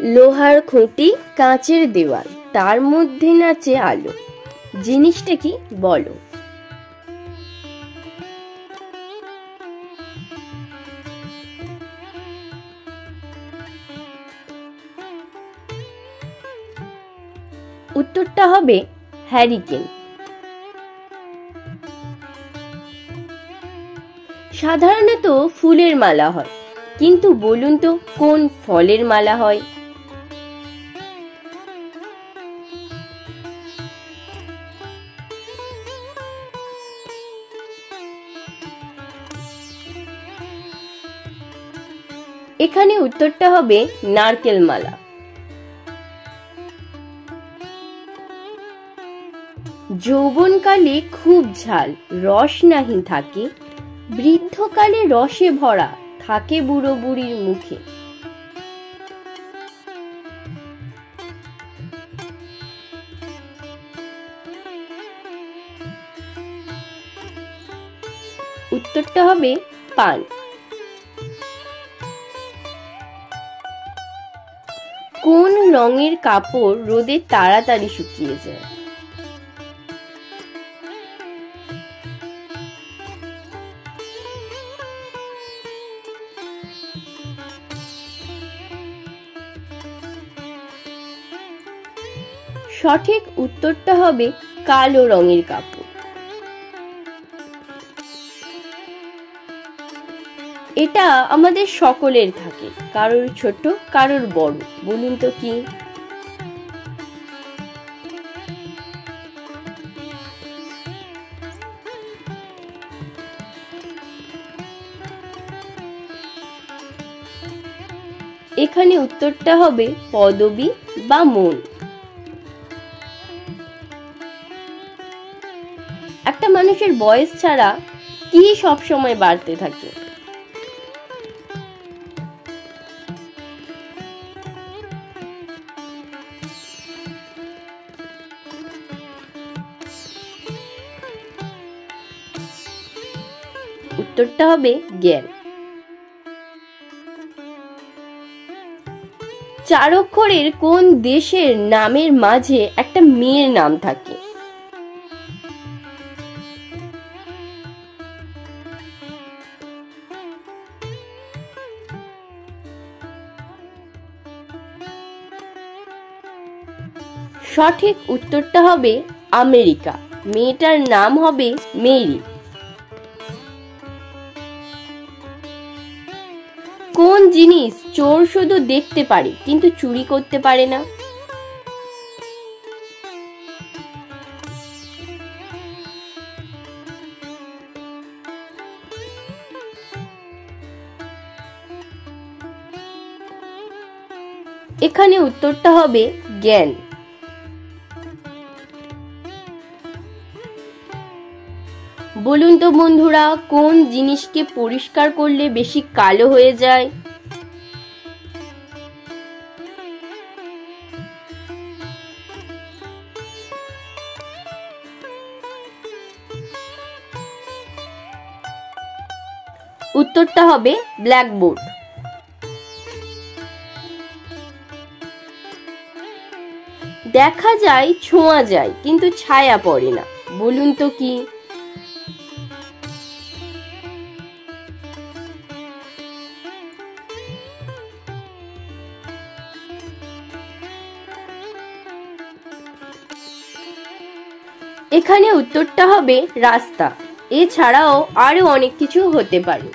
লোহার খুঁটি, কাঁচের দেওয়াল, তার মধ্যে নাচে আলো। জিনিসটা কি বলো? উত্তরটা হবে হ্যারিকেন। সাধারণত ফুলের মালা হয়, কিন্তু বলুন তো কোন ফলের মালা হয়? এখানে উত্তরটা হবে নারকেল মালা। যৌবনকালে খুব ঝাল, রস নাহি থাকে, বৃদ্ধকালে রসে ভরা, থাকে বুড়ো বুড়ির মুখে। উত্তরটা হবে পান। কোন রঙের কাপড় রোদে তাড়াতাড়ি শুকিয়ে যায়? সঠিক উত্তরটা হবে কালো রঙের কাপড়। এটা আমাদের সকলের থাকে, কারোর ছোট কারোর বড়। বলুন তো কি? এখানে উত্তরটা হবে পদবী বা মন। একটা মানুষের বয়স ছাড়া কি সব সময় বাড়তে থাকে? উত্তরটা হবে জ্ঞান। চার অক্ষরের কোন দেশের নামের মাঝে একটা মেয়ের নাম থাকে? সঠিক উত্তরটা হবে আমেরিকা। মেয়েটার নাম হবে মেরি। কোন জিনিস চোর শুধু দেখতে পারে কিন্তু চুরি করতে পারে না? এখানে উত্তরটা হবে জ্ঞান। বলুন তো বন্ধুরা, কোন জিনিসকে পরিষ্কার করলে বেশি কালো হয়ে যায়? উত্তরটা হবে ব্ল্যাকবোর্ড। দেখা যায়, ছোঁয়া যায়, কিন্তু ছায়া পড়ে না। বলুন তো কি? এখানে উত্তরটা হবে রাস্তা। এছাড়াও আরো অনেক কিছু হতে পারে।